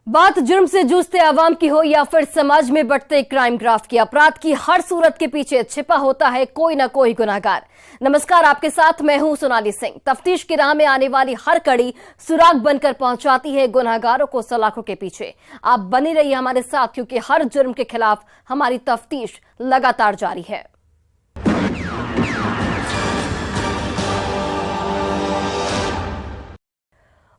बात जुर्म से जूझते आवाम की हो या फिर समाज में बढ़ते क्राइम ग्राफ की, अपराध की हर सूरत के पीछे छिपा होता है कोई ना कोई गुनाहगार। नमस्कार, आपके साथ मैं हूं सोनाली सिंह। तफ्तीश की राह में आने वाली हर कड़ी सुराग बनकर पहुंचाती है गुनाहगारों को सलाखों के पीछे। आप बनी रहिए हमारे साथ, क्योंकि हर जुर्म के खिलाफ हमारी तफ्तीश लगातार जारी है।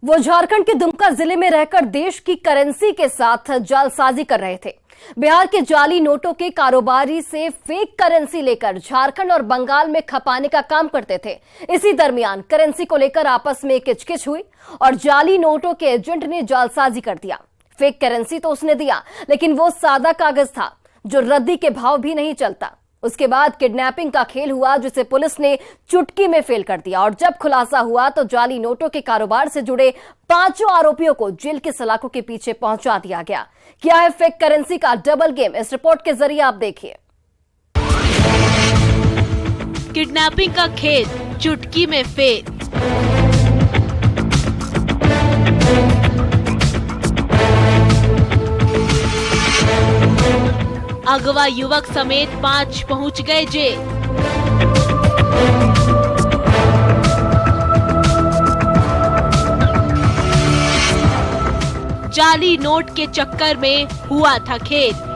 वो झारखंड के दुमका जिले में रहकर देश की करेंसी के साथ जालसाजी कर रहे थे। बिहार के जाली नोटों के कारोबारी से फेक करेंसी लेकर झारखंड और बंगाल में खपाने का काम करते थे। इसी दरमियान करेंसी को लेकर आपस में किचकिच हुई और जाली नोटों के एजेंट ने जालसाजी कर दिया। फेक करेंसी तो उसने दिया, लेकिन वो सादा कागज था जो रद्दी के भाव भी नहीं चलता। उसके बाद किडनैपिंग का खेल हुआ, जिसे पुलिस ने चुटकी में फेल कर दिया। और जब खुलासा हुआ तो जाली नोटों के कारोबार से जुड़े 5 आरोपियों को जेल की सलाखों के पीछे पहुंचा दिया गया। क्या है फेक करेंसी का डबल गेम, इस रिपोर्ट के जरिए आप देखिए। किडनैपिंग का खेल चुटकी में फेल। अगवा युवक समेत 5 पहुंच गए जेल। जाली नोट के चक्कर में हुआ था खेल।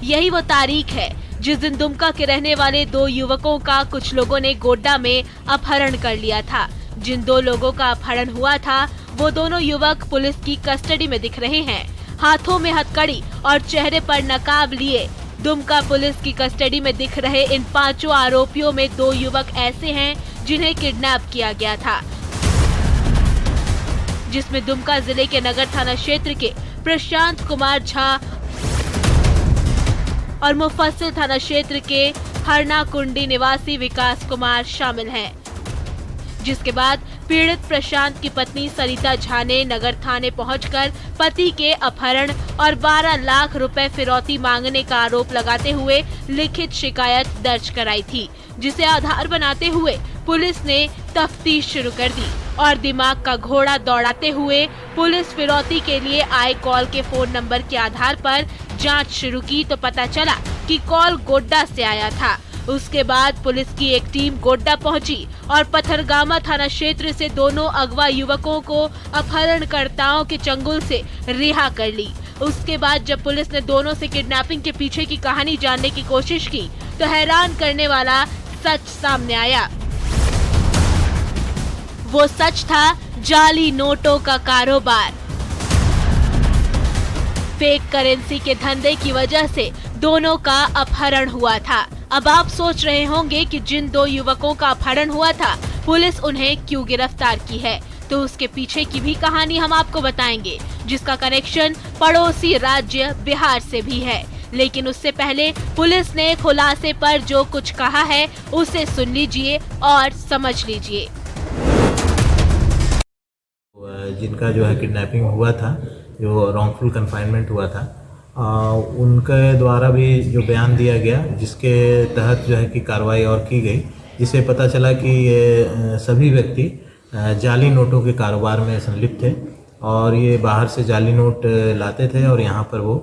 यही वो तारीख है जिस दिन दुमका के रहने वाले 2 युवकों का कुछ लोगों ने गोड्डा में अपहरण कर लिया था। जिन 2 लोगों का अपहरण हुआ था, वो दोनों युवक पुलिस की कस्टडी में दिख रहे हैं। हाथों में हथकड़ी और चेहरे पर नकाब लिए दुमका पुलिस की कस्टडी में दिख रहे इन 5 आरोपियों में 2 युवक ऐसे हैं जिन्हें किडनैप किया गया था, जिसमें दुमका जिले के नगर थाना क्षेत्र के प्रशांत कुमार झा और मुफस्सिल थाना क्षेत्र के हरना कुंडी निवासी विकास कुमार शामिल हैं। जिसके बाद पीड़ित प्रशांत की पत्नी सरिता झा ने नगर थाने पहुंचकर पति के अपहरण और 12 लाख रुपए फिरौती मांगने का आरोप लगाते हुए लिखित शिकायत दर्ज कराई थी, जिसे आधार बनाते हुए पुलिस ने तफ्तीश शुरू कर दी और दिमाग का घोड़ा दौड़ाते हुए पुलिस फिरौती के लिए आए कॉल के फोन नंबर के आधार पर जांच शुरू की तो पता चला कि कॉल गोड्डा से आया था। उसके बाद पुलिस की एक टीम गोड्डा पहुंची और पथरगामा थाना क्षेत्र से दोनों अगवा युवकों को अपहरणकर्ताओं के चंगुल से रिहा कर ली। उसके बाद जब पुलिस ने दोनों से किडनैपिंग के पीछे की कहानी जानने की कोशिश की तो हैरान करने वाला सच सामने आया। वो सच था जाली नोटों का कारोबार। फेक करेंसी के धंधे की वजह से दोनों का अपहरण हुआ था। अब आप सोच रहे होंगे कि जिन 2 युवकों का अपहरण हुआ था, पुलिस उन्हें क्यों गिरफ्तार की है, तो उसके पीछे की भी कहानी हम आपको बताएंगे, जिसका कनेक्शन पड़ोसी राज्य बिहार से भी है। लेकिन उससे पहले पुलिस ने खुलासे पर जो कुछ कहा है उसे सुन लीजिए और समझ लीजिए। जिनका जो है किडनैपिंग हुआ था, जो रॉन्गफुल कन्फाइनमेंट हुआ था, उनके द्वारा भी जो बयान दिया गया, जिसके तहत जो है कि कार्रवाई और की गई, जिससे पता चला कि ये सभी व्यक्ति जाली नोटों के कारोबार में संलिप्त थे और ये बाहर से जाली नोट लाते थे और यहाँ पर वो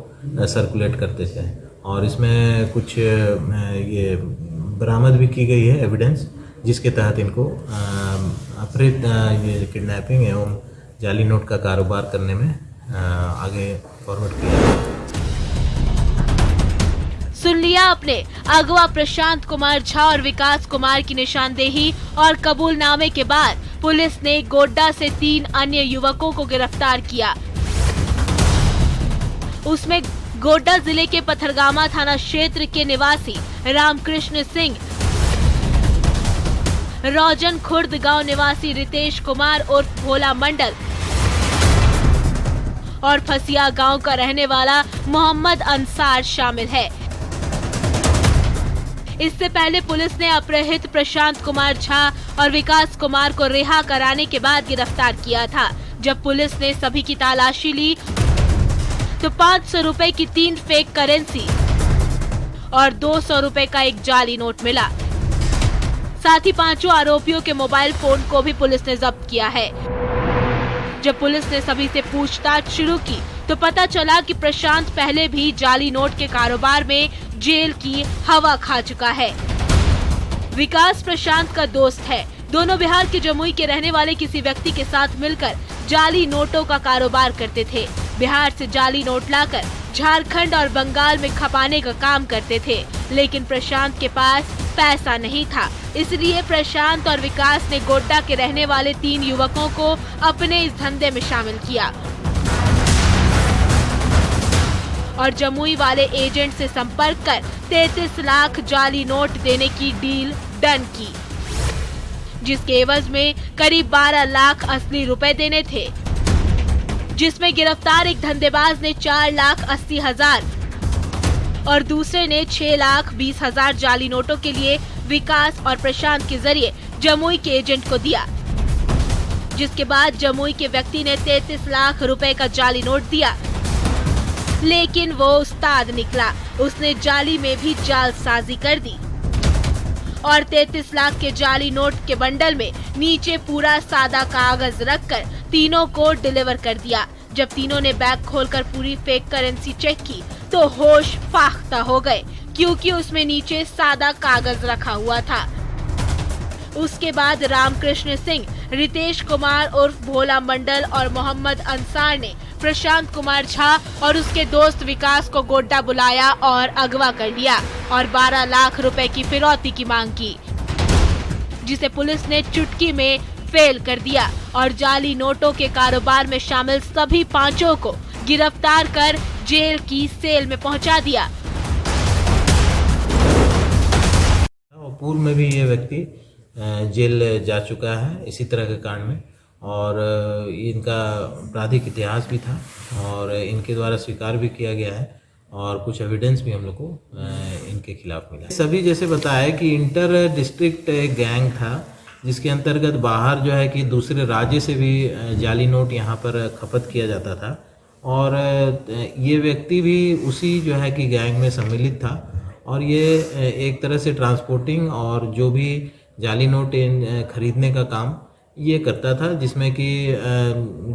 सर्कुलेट करते थे। और इसमें कुछ ये बरामद भी की गई है एविडेंस, जिसके तहत इनको अपहृत ये किडनैपिंग एवं जाली नोट का कारोबार करने में आगे फॉरवर्ड किया। सुन लिया आपने, अगवा प्रशांत कुमार झा और विकास कुमार की निशानदेही और कबूलनामे के बाद पुलिस ने गोड्डा से 3 अन्य युवकों को गिरफ्तार किया। उसमें गोड्डा जिले के पथरगामा थाना क्षेत्र के निवासी रामकृष्ण सिंह, रौजन खुर्द गांव निवासी रितेश कुमार उर्फ भोला मंडल, और फसिया गांव का रहने वाला मोहम्मद अंसार शामिल है। इससे पहले पुलिस ने अपहृत प्रशांत कुमार झा और विकास कुमार को रिहा कराने के बाद गिरफ्तार किया था। जब पुलिस ने सभी की तलाशी ली तो 500 रुपए की 3 फेक करेंसी और 200 रुपए का एक जाली नोट मिला। साथ ही 5 आरोपियों के मोबाइल फोन को भी पुलिस ने जब्त किया है। जब पुलिस ने सभी से पूछताछ शुरू की तो पता चला कि प्रशांत पहले भी जाली नोट के कारोबार में जेल की हवा खा चुका है। विकास प्रशांत का दोस्त है। दोनों बिहार के जमुई के रहने वाले किसी व्यक्ति के साथ मिलकर जाली नोटों का कारोबार करते थे। बिहार से जाली नोट लाकर झारखंड और बंगाल में खपाने का काम करते थे, लेकिन प्रशांत के पास पैसा नहीं था। इसलिए प्रशांत और विकास ने गोड्डा के रहने वाले 3 युवकों को अपने इस धंधे में शामिल किया और जमुई वाले एजेंट से संपर्क कर 33 लाख जाली नोट देने की डील डन की, जिसके एवज में करीब 12 लाख असली रुपए देने थे, जिसमें गिरफ्तार एक धंधेबाज ने 4,80,000 और दूसरे ने 6,20,000 जाली नोटों के लिए विकास और प्रशांत के जरिए जमुई के एजेंट को दिया, जिसके बाद जमुई के व्यक्ति ने 33 लाख रुपए का जाली नोट दिया, लेकिन वो उस्ताद निकला। उसने जाली में भी जालसाजी कर दी और 33 लाख के जाली नोट के बंडल में नीचे पूरा सादा कागज रखकर तीनों को डिलीवर कर दिया। जब तीनों ने बैग खोलकर पूरी फेक करेंसी चेक की तो होश फाख्ता हो गए, क्योंकि उसमें नीचे सादा कागज रखा हुआ था। उसके बाद रामकृष्ण सिंह, रितेश कुमार उर्फ भोला मंडल और मोहम्मद अंसार ने प्रशांत कुमार झा और उसके दोस्त विकास को गोड्डा बुलाया और अगवा कर लिया और 12 लाख रुपए की फिरौती की मांग की, जिसे पुलिस ने चुटकी में फेल कर दिया और जाली नोटों के कारोबार में शामिल सभी 5 को गिरफ्तार कर जेल की सेल में पहुंचा दिया। पूर्व में भी ये व्यक्ति जेल जा चुका है इसी तरह के कांड में, और इनका आपराधिक इतिहास भी था और इनके द्वारा स्वीकार भी किया गया है और कुछ एविडेंस भी हम लोग को इनके खिलाफ मिला। सभी जैसे बताया कि इंटर डिस्ट्रिक्ट गैंग था, जिसके अंतर्गत बाहर जो है कि दूसरे राज्य से भी जाली नोट यहाँ पर खपत किया जाता था और ये व्यक्ति भी उसी जो है कि गैंग में सम्मिलित था और ये एक तरह से ट्रांसपोर्टिंग और जो भी जाली नोट खरीदने का काम ये करता था, जिसमें कि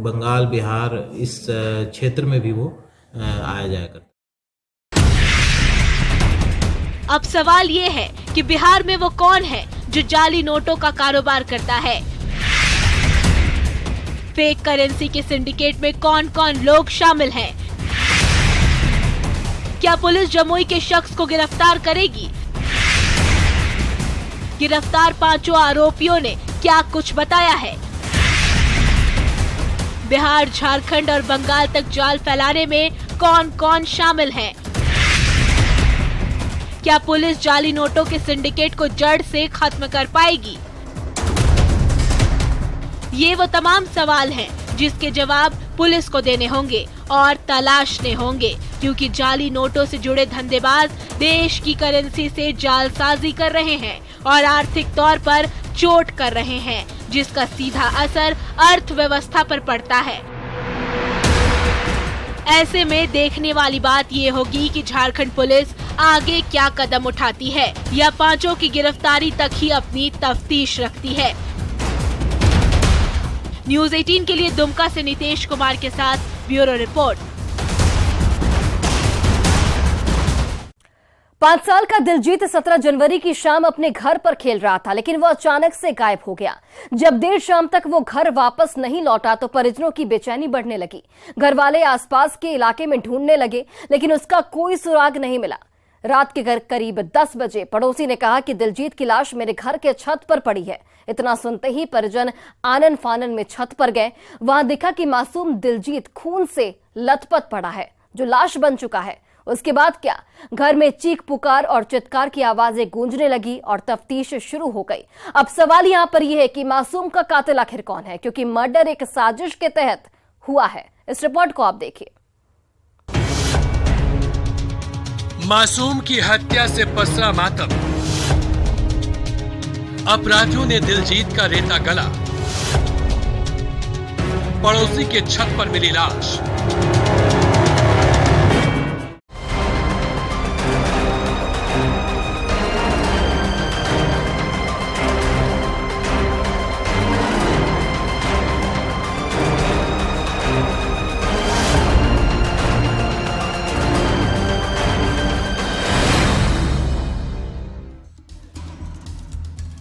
बंगाल, बिहार इस क्षेत्र में भी वो आया जाया करता। अब सवाल ये है कि बिहार में वो कौन है जो जाली नोटों का कारोबार करता है। फेक करेंसी के सिंडिकेट में कौन कौन लोग शामिल हैं? क्या पुलिस जमुई के शख्स को गिरफ्तार करेगी? गिरफ्तार 5 आरोपियों ने क्या कुछ बताया है? बिहार, झारखंड और बंगाल तक जाल फैलाने में कौन कौन शामिल है? क्या पुलिस जाली नोटों के सिंडिकेट को जड़ से खत्म कर पाएगी? ये वो तमाम सवाल हैं जिसके जवाब पुलिस को देने होंगे और तलाशने होंगे, क्योंकि जाली नोटों से जुड़े धंधेबाज देश की करेंसी से जालसाजी कर रहे हैं और आर्थिक तौर पर चोट कर रहे हैं, जिसका सीधा असर अर्थव्यवस्था पर पड़ता है। ऐसे में देखने वाली बात ये होगी कि झारखंड पुलिस आगे क्या कदम उठाती है या 5 की गिरफ्तारी तक ही अपनी तफ्तीश रखती है। न्यूज़ 18 के लिए दुमका से नितेश कुमार के साथ ब्यूरो रिपोर्ट। 5 साल का दिलजीत 17 जनवरी की शाम अपने घर पर खेल रहा था, लेकिन वो अचानक से गायब हो गया। जब देर शाम तक वो घर वापस नहीं लौटा तो परिजनों की बेचैनी बढ़ने लगी। घर वाले आसपास के इलाके में ढूंढने लगे, लेकिन उसका कोई सुराग नहीं मिला। रात के करीब 10 बजे पड़ोसी ने कहा कि दिलजीत की लाश मेरे घर के छत पर पड़ी है। इतना सुनते ही परिजन आनन फानन में छत पर गए। वहां दिखा कि मासूम दिलजीत खून से लथपथ पड़ा है, जो लाश बन चुका है। उसके बाद क्या, घर में चीख पुकार और चित्कार की आवाजें गूंजने लगी और तफ्तीश शुरू हो गई। अब सवाल यहां पर यह है कि मासूम का कातिल आखिर कौन है, क्योंकि मर्डर एक साजिश के तहत हुआ है। इस रिपोर्ट को आप देखिए। मासूम की हत्या से पसरा मातम, अपराधियों ने दिलजीत का रेता गला, पड़ोसी के छत पर मिली लाश।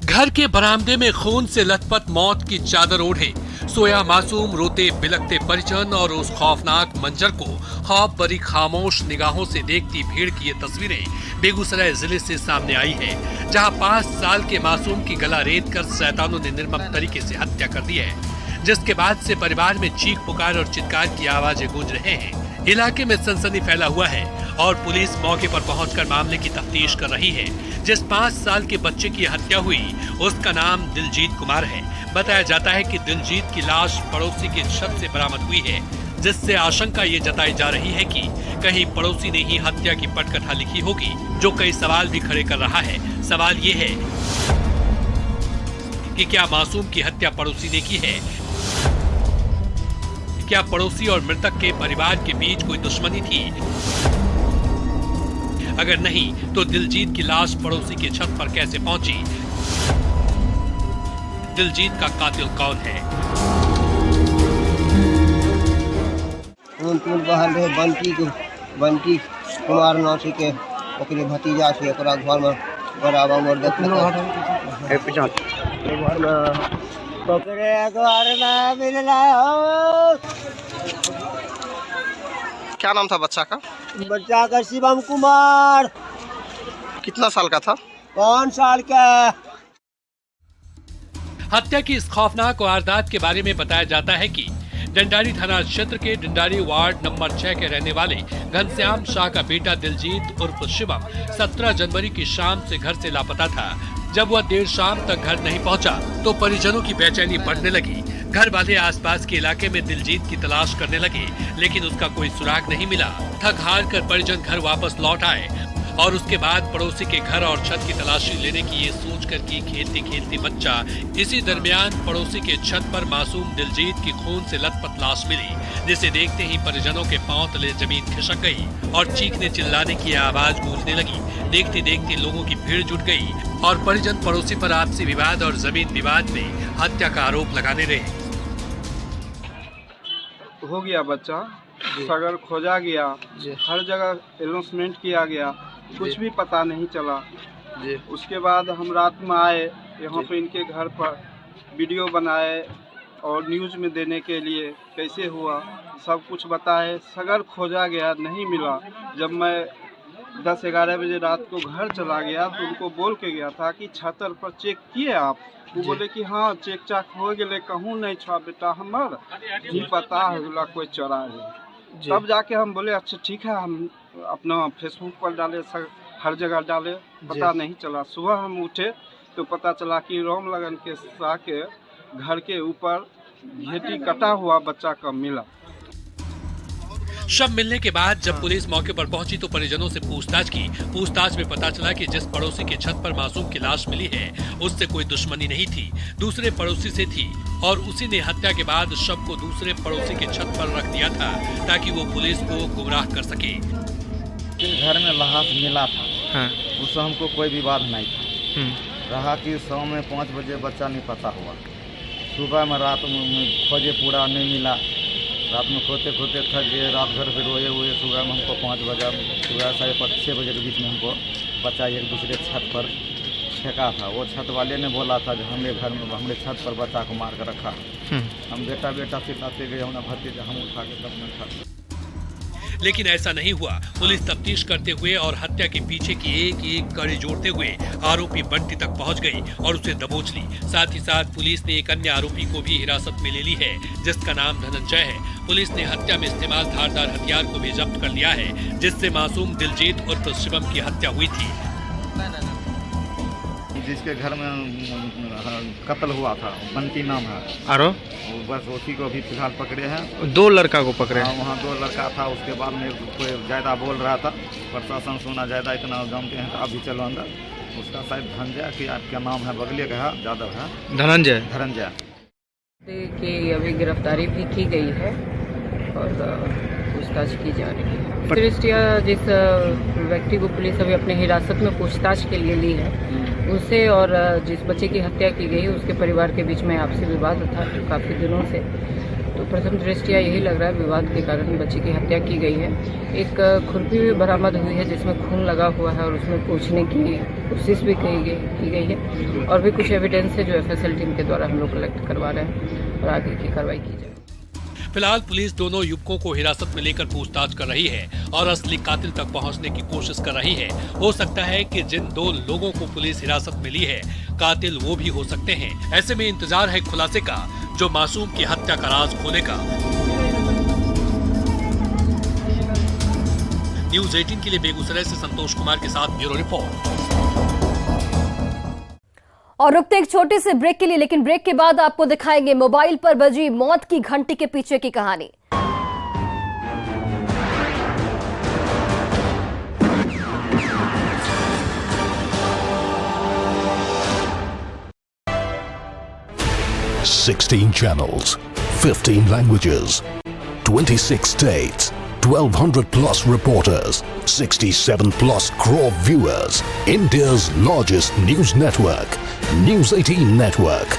घर के बरामदे में खून से लथपथ मौत की चादर ओढ़े सोया मासूम, रोते बिलखते परिजन और उस खौफनाक मंजर को खौफ भरी खामोश निगाहों से देखती भीड़ की ये तस्वीरें बेगूसराय जिले से सामने आई है, जहां 5 साल के मासूम की गला रेत कर शैतानों ने निर्मम तरीके से हत्या कर दी है, जिसके बाद से परिवार में चीख पुकार और चित्कार की आवाजें गूंज रहे हैं। इलाके में सनसनी फैला हुआ है और पुलिस मौके पर पहुंचकर मामले की तफ्तीश कर रही है। जिस 5 साल के बच्चे की हत्या हुई उसका नाम दिलजीत कुमार है। बताया जाता है कि दिलजीत की लाश पड़ोसी के छत से बरामद हुई है, जिससे आशंका ये जताई जा रही है कि कहीं पड़ोसी ने ही हत्या की पटकथा लिखी होगी, जो कई सवाल भी खड़े कर रहा है। सवाल ये है कि क्या मासूम की हत्या पड़ोसी ने की है? क्या पड़ोसी और मृतक के परिवार के बीच कोई दुश्मनी थी? अगर नहीं तो दिलजीत की लाश पड़ोसी के छत पर कैसे पहुंची? दिलजीत का कातिल कौन है? बंटी कुमार नासी के ओकरे भतीजा से ओकरा घर में बराबर उमर देखने घर में ओकरे घर में मिलना। क्या नाम था बच्चा का? बच्चा का शिवम कुमार। कितना साल का था? 5 साल का। हत्या की इस खौफनाक वारदात के बारे में बताया जाता है कि डंडारी थाना क्षेत्र के डंडारी वार्ड नंबर 6 के रहने वाले घनश्याम शाह का बेटा दिलजीत उर्फ शिवम 17 जनवरी की शाम से घर से लापता था। जब वह देर शाम तक घर नहीं पहुंचा तो परिजनों की बेचैनी बढ़ने लगी। घर वाले आसपास के इलाके में दिलजीत की तलाश करने लगे, लेकिन उसका कोई सुराग नहीं मिला। थक हार कर परिजन घर वापस लौट आए और उसके बाद पड़ोसी के घर और छत की तलाशी लेने की ये सोच कर कि खेलते खेलते बच्चा। इसी दरमियान पड़ोसी के छत पर मासूम दिलजीत की खून से लथपथ लाश मिली, जिसे देखते ही परिजनों के पांव तले जमीन खिसक गई और चीखने चिल्लाने की आवाज गूंजने लगी। देखते देखते लोगों की भीड़ जुट गई और परिजन पड़ोसी पर आपसी विवाद और जमीन विवाद में हत्या का आरोप लगाने रहे। हो गया बच्चा, सगर खोजा गया, हर जगह अनाउंसमेंट किया गया, कुछ भी पता नहीं चला। उसके बाद हम रात में आए यहाँ पे इनके घर पर, वीडियो बनाए और न्यूज़ में देने के लिए कैसे हुआ सब कुछ बताए। सगर खोजा गया, नहीं मिला। जब मैं 10-11 बजे रात को घर चला गया तो उनको बोल के गया था कि छतर पर चेक किए आप? वो बोले कि हाँ चेक चाक हो गए, कहूँ नहीं छा बेटा हमर नहीं पता है कोई चोरा है। तब जाके हम बोले अच्छा ठीक है, हम अपना फेसबुक पर डाले, हर जगह डाले, पता नहीं चला। सुबह हम उठे तो पता चला कि राम लगन के शाह के घर के ऊपर घेटी कटा हुआ बच्चा का मिला। शव मिलने के बाद जब पुलिस मौके पर पहुंची तो परिजनों से पूछताछ की। पूछताछ में पता चला कि जिस पड़ोसी के छत पर मासूम की लाश मिली है उससे कोई दुश्मनी नहीं थी, दूसरे पड़ोसी से थी और उसी ने हत्या के बाद शव को दूसरे पड़ोसी के छत पर रख दिया था ताकि वो पुलिस को गुमराह कर सके। घर में लाश मिला था। हाँ। उससे हमको कोई विवाद नहीं था। रहा कि शाम में 5 बजे बच्चा नहीं पता हुआ, सुबह में रात में खोजे पूरा नहीं मिला। रात में खोते खोते थक गए, रात भर फिर रोए हुए। सुबह में हमको 5 बजे, सुबह 6:30 बजे के बीच में हमको बच्चा एक दूसरे छत पर फेंका था। वो छत वाले ने बोला था कि हमारे घर में हमारे छत पर बच्चा को मार कर रखा। हम बेटा बेटा चिल्लाते गए, हमने भतीजा हम उठा के तब में था। लेकिन ऐसा नहीं हुआ। पुलिस तफ्तीश करते हुए और हत्या के पीछे की एक एक कड़ी जोड़ते हुए आरोपी बंटी तक पहुंच गई और उसे दबोच ली। साथ ही साथ पुलिस ने एक अन्य आरोपी को भी हिरासत में ले ली है, जिसका नाम धनंजय है। पुलिस ने हत्या में इस्तेमाल धारदार हथियार को भी जब्त कर लिया है, जिससे मासूम दिलजीत उर्फ शिवम की हत्या हुई थी। जिसके घर में कत्ल हुआ था, बंटी नाम है। आरो बस उसी को अभी फिलहाल पकड़े हैं। 2 लड़का को पकड़े। हाँ, वहाँ 2 लड़का था। उसके बाद में कोई ज़्यादा बोल रहा था, प्रशासन सुना ज़्यादा इतना जानते हैं तो आप भी चलो अंदर। उसका शायद धनंजय कि क्या नाम है, बगले का है, यादव है, धनंजय। कि अभी गिरफ्तारी भी की गई है और पूछताछ की जा रही है। दृष्टिया जिस व्यक्ति को पुलिस अभी अपने हिरासत में पूछताछ के लिए ली है, उसे और जिस बच्चे की हत्या की गई उसके परिवार के बीच में आपसी विवाद था काफ़ी दिनों से। तो प्रथम दृष्टिया यही लग रहा है विवाद के कारण बच्चे की हत्या की गई है। एक खुरपी भी बरामद हुई है जिसमें खून लगा हुआ है और उसमें पूछने की कोशिश भी की गई है। और भी कुछ एविडेंस है जो FSL टीम के द्वारा हम लोग कलेक्ट करवा रहे हैं और आगे की कार्रवाई की जाए। फिलहाल पुलिस दोनों युवकों को हिरासत में लेकर पूछताछ कर रही है और असली कातिल तक पहुंचने की कोशिश कर रही है। हो सकता है कि जिन 2 लोगों को पुलिस हिरासत में ली है, कातिल वो भी हो सकते हैं। ऐसे में इंतजार है खुलासे का, जो मासूम की हत्या का राज खोलेगा। न्यूज़ 18 के लिए बेगूसराय से संतोष कुमार के साथ ब्यूरो रिपोर्ट। और रुकते एक छोटे से ब्रेक के लिए, लेकिन ब्रेक के बाद आपको दिखाएंगे मोबाइल पर बजी मौत की घंटी के पीछे की कहानी। $16 channels, 15 languages, 26 states, 1,200 plus reporters, 67 plus crore viewers. India's largest news network, News 18 Network.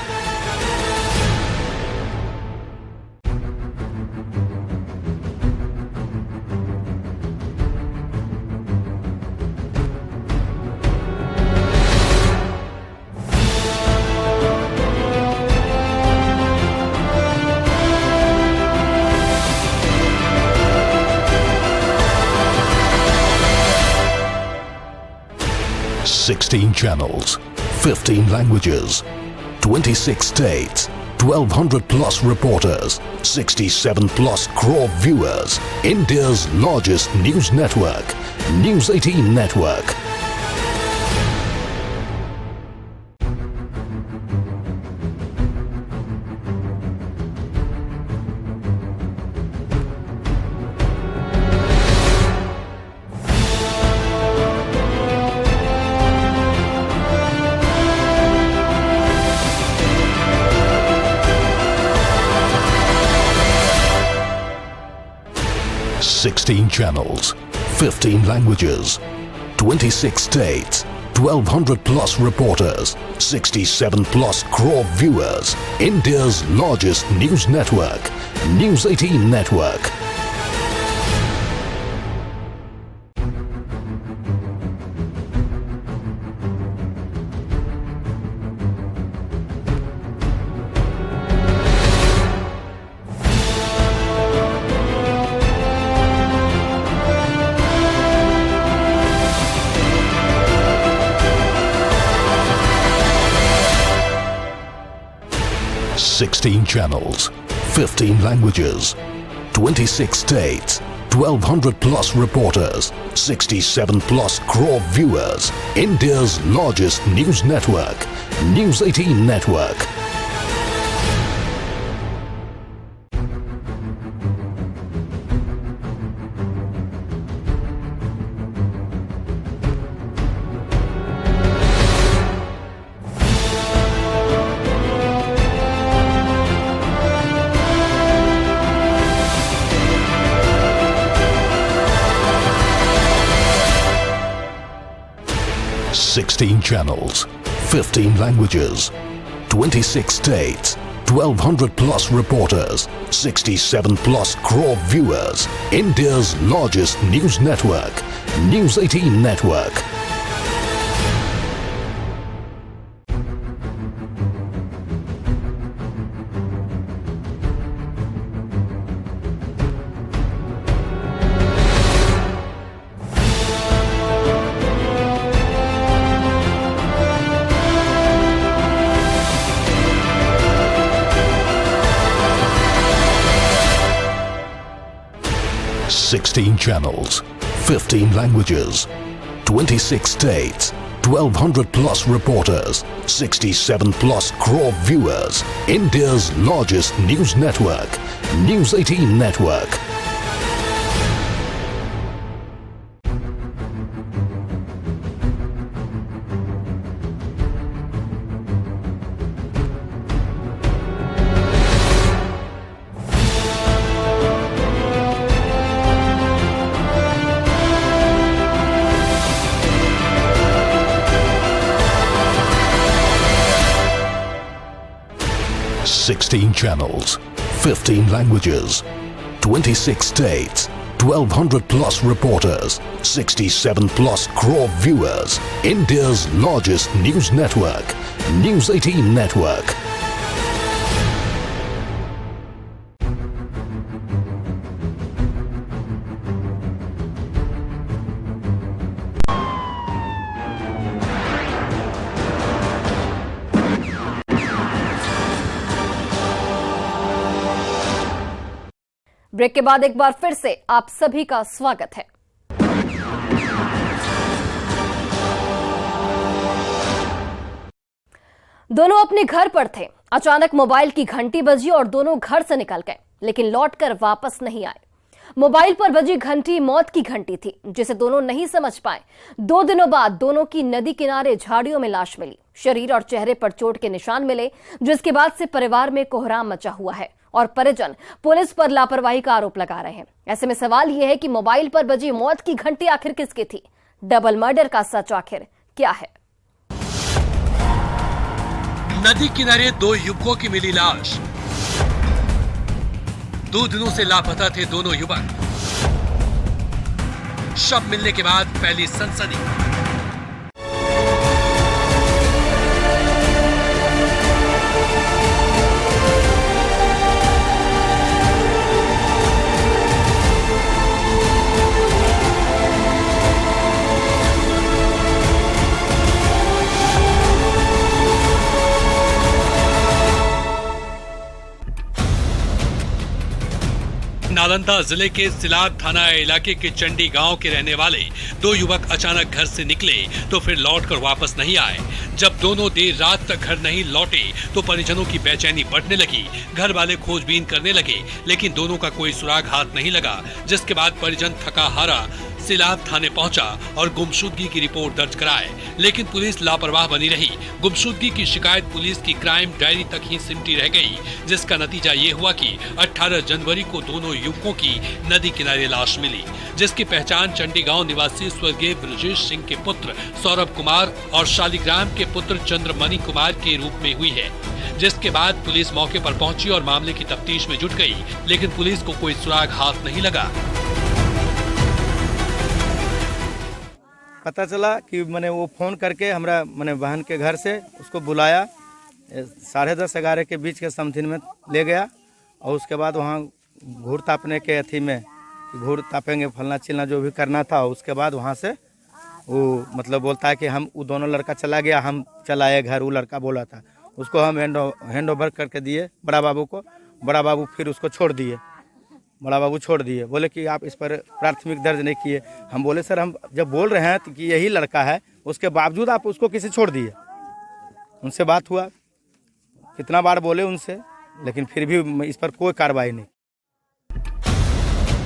$16 channels, 15 languages, 26 states, 1,200 plus reporters, 67 plus crore viewers. India's largest news network, News 18 Network. $16 channels, 15 languages, 26 states, 1,200 plus reporters, 67 plus crore viewers. India's largest news network, News 18 Network. $16 channels, 15 languages, 26 states, 1,200 plus reporters, 67 plus crore viewers. India's largest news network, News 18 Network. $16 channels, 15 languages, 26 states, 1,200 plus reporters, 67 plus crore viewers. India's largest news network, News 18 Network. $16 channels, 15 languages, 26 states, 1,200 plus reporters, 67 plus crore viewers. India's largest news network, News 18 Network. Sixteen channels, 15 languages, 26 states, 1,200 plus reporters, 67 plus crore viewers. India's largest news network, News 18 Network. Break के बाद एक बार फिर से आप सभी का स्वागत है। दोनों अपने घर पर थे। अचानक मोबाइल की घंटी बजी और दोनों घर से निकल गए, लेकिन लौटकर वापस नहीं आए। मोबाइल पर बजी घंटी मौत की घंटी थी, जिसे दोनों नहीं समझ पाए। 2 दिनों बाद दोनों की नदी किनारे झाड़ियों में लाश मिली। शरीर और चेहरे पर चोट के निशान मिले, जिसके बाद से परिवार में कोहराम मचा हुआ है और परिजन पुलिस पर लापरवाही का आरोप लगा रहे हैं। ऐसे में सवाल यह है कि मोबाइल पर बजी मौत की घंटी आखिर किसकी थी? डबल मर्डर का सच आखिर क्या है? नदी किनारे 2 युवकों की मिली लाश। 2 दिनों से लापता थे दोनों युवक। शव मिलने के बाद फैली सनसनी। नालंदा जिले के सिलाब थाना इलाके के चंडी गांव के रहने वाले 2 युवक अचानक घर से निकले तो फिर लौटकर वापस नहीं आए। जब दोनों देर रात तक घर नहीं लौटे तो परिजनों की बेचैनी बढ़ने लगी। घर वाले खोजबीन करने लगे, लेकिन दोनों का कोई सुराग हाथ नहीं लगा। जिसके बाद परिजन थका हारा सिलाब थाने पहुंचा और गुमशुदगी की रिपोर्ट दर्ज कराए, लेकिन पुलिस लापरवाह बनी रही। गुमशुदगी की शिकायत पुलिस की क्राइम डायरी तक ही सिमटी रह गई, जिसका नतीजा ये हुआ कि 18 जनवरी को दोनों युवकों की नदी किनारे लाश मिली, जिसकी पहचान चंडी गांव निवासी स्वर्गीय ब्रजेश सिंह के पुत्र सौरभ कुमार और शालिग्राम के पुत्र चंद्रमणि कुमार के रूप में हुई है। जिसके बाद पुलिस मौके पर पहुंची और मामले की तफ्तीश में जुट गई, लेकिन पुलिस को कोई सुराग हाथ नहीं लगा। पता चला कि मैंने वो फ़ोन करके हमारा मैंने बहन के घर से उसको बुलाया, 10:30-11 के बीच के समथिन में ले गया और उसके बाद वहाँ घूर तापने के अथी में घूर तापेंगे फलना चिलना जो भी करना था। उसके बाद वहाँ से वो मतलब बोलता है कि हम वो दोनों लड़का चला गया, हम चलाए घर। वो लड़का बोला था, उसको हम हैंड ओवर करके दिए बड़ा बाबू को। बड़ा बाबू फिर उसको छोड़ दिए, बड़ा बाबू छोड़ दिए। बोले कि आप इस पर प्राथमिक दर्ज नहीं किए। हम बोले सर हम जब बोल रहे हैं कि यही लड़का है, उसके बावजूद आप उसको किसे छोड़ दिए? उनसे बात हुआ, कितना बार बोले उनसे, लेकिन फिर भी इस पर कोई कार्रवाई नहीं।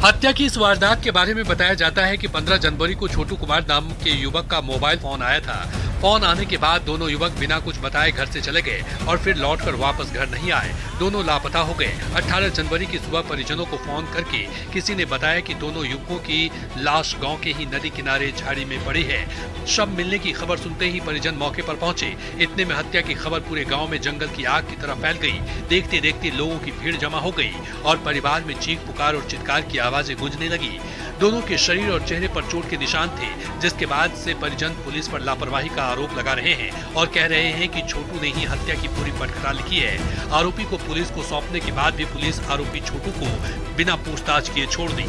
हत्या की इस वारदात के बारे में बताया जाता है कि 15 जनवरी को छोटू कुमार नाम के युवक का मोबाइल फोन आया था। फोन आने के बाद दोनों युवक बिना कुछ बताए घर से चले गए और फिर लौटकर वापस घर नहीं आए। दोनों लापता हो गए। 18 जनवरी की सुबह परिजनों को फोन करके किसी ने बताया कि दोनों युवकों की लाश गांव के ही नदी किनारे झाड़ी में पड़ी है। शव मिलने की खबर सुनते ही परिजन मौके पर पहुंचे। इतने में हत्या की खबर पूरे गाँव में जंगल की आग की तरह फैल गई। देखते देखते लोगों की भीड़ जमा हो गई और परिवार में चीख पुकार और चित्कार की आवाजें गूंजने लगी। दोनों के शरीर और चेहरे पर चोट के निशान थे, जिसके बाद से परिजन पुलिस पर लापरवाही का आरोप लगा रहे हैं और कह रहे हैं कि छोटू ने ही हत्या की पूरी पटकथा लिखी है। आरोपी को पुलिस को सौंपने के बाद भी पुलिस आरोपी छोटू को बिना पूछताछ किए छोड़ दी।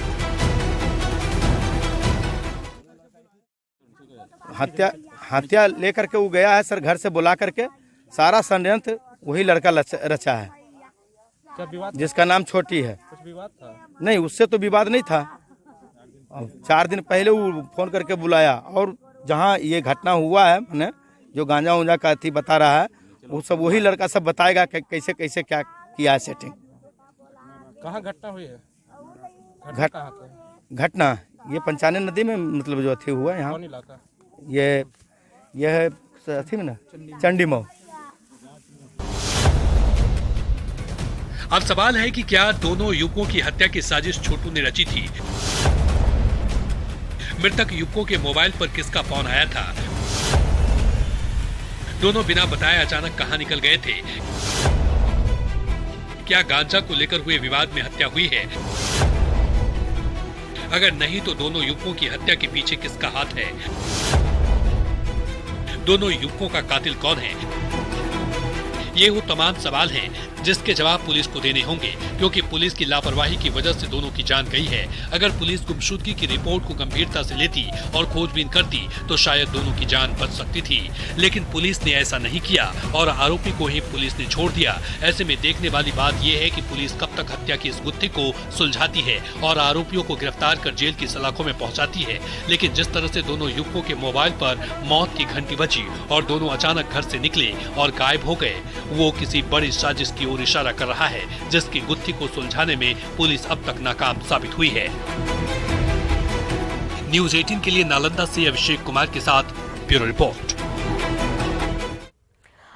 हत्या लेकर के वो गया है सर, घर से बुला करके सारा षड्यंत्र वही लड़का रचा है, जिसका नाम छोटी है। कुछ विवाद था? नहीं, उससे तो विवाद नहीं था। 4 दिन पहले वो फोन करके बुलाया और जहाँ ये घटना हुआ है, मैंने जो गांजा उंजा का अथी बता रहा है, वो सब वही लड़का सब बताएगा कि कैसे कैसे क्या किया है सेटिंग। कहाँ घटना हुई है? घटना ये पंचाने नदी में मतलब जो अथी हुआ है यहाँ, कौन इलाका? ये है अथी में ना, चंडी मऊ। अब सवाल है कि क्या दोनों युवकों की हत्या की साजिश छोटू ने रची थी? मृतक युवकों के मोबाइल पर किसका फोन आया था? दोनों बिना बताए अचानक कहां निकल गए थे? क्या गांजा को लेकर हुए विवाद में हत्या हुई है? अगर नहीं तो दोनों युवकों की हत्या के पीछे किसका हाथ है? दोनों युवकों का कातिल कौन है? ये वो तमाम सवाल हैं जिसके जवाब पुलिस को देने होंगे, क्योंकि पुलिस की लापरवाही की वजह से दोनों की जान गई है। अगर पुलिस गुमशुदगी की रिपोर्ट को गंभीरता से लेती और खोजबीन करती तो शायद दोनों की जान बच सकती थी, लेकिन पुलिस ने ऐसा नहीं किया और आरोपी को ही पुलिस ने छोड़ दिया। ऐसे में देखने वाली बात यह है कि पुलिस कब तक हत्या की इस गुत्थी को सुलझाती है और आरोपियों को गिरफ्तार कर जेल की सलाखों में पहुंचाती है। लेकिन जिस तरह से दोनों युवकों के मोबाइल पर मौत की घंटी बजी और दोनों अचानक घर से निकले और गायब हो गए, वो किसी बड़ी साजिश की ओर इशारा कर रहा है, जिसकी गुत्थी को सुलझाने में पुलिस अब तक नाकाम साबित हुई है। न्यूज़ 18 के लिए नालंदा से अभिषेक कुमार के साथ ब्यूरो रिपोर्ट।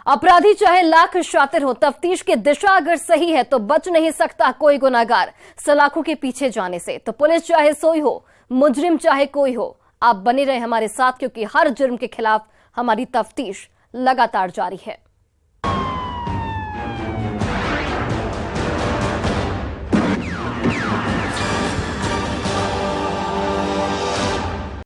अपराधी चाहे लाख शातिर हो, तफ्तीश की दिशा अगर सही है तो बच नहीं सकता कोई गुनाहगार सलाखों के पीछे जाने से। तो पुलिस चाहे सोई हो, मुजरिम चाहे कोई हो, आप बने रहे हमारे साथ, क्योंकि हर जुर्म के खिलाफ हमारी तफ्तीश लगातार जारी है।